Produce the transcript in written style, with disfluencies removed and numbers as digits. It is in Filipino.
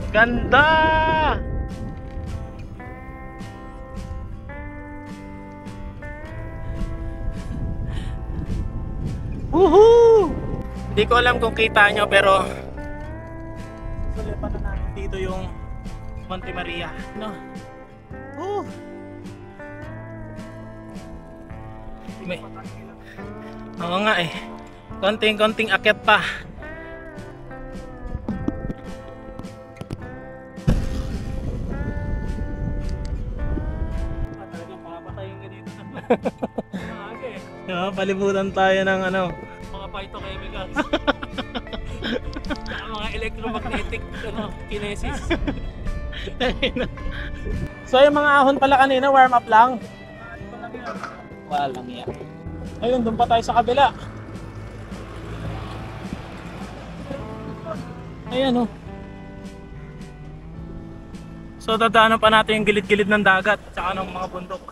Ganda! Woohoo! Hindi ko alam kung kita nyo pero sulipan na natin dito yung Monte Maria, no? May... Oo nga eh. Konting akyat pa. Talagang papatayin ka dito. Palibutan tayo ng ano, Mga phytochemicals. Mga electromagnetic kinesis. So yung mga ahon pala kanina, warm up lang. Walang yan. Ayun, doon pa tayo sa kabila. Ayan oh. So dadaanan pa natin yung gilid-gilid ng dagat at saka ng mga bundok.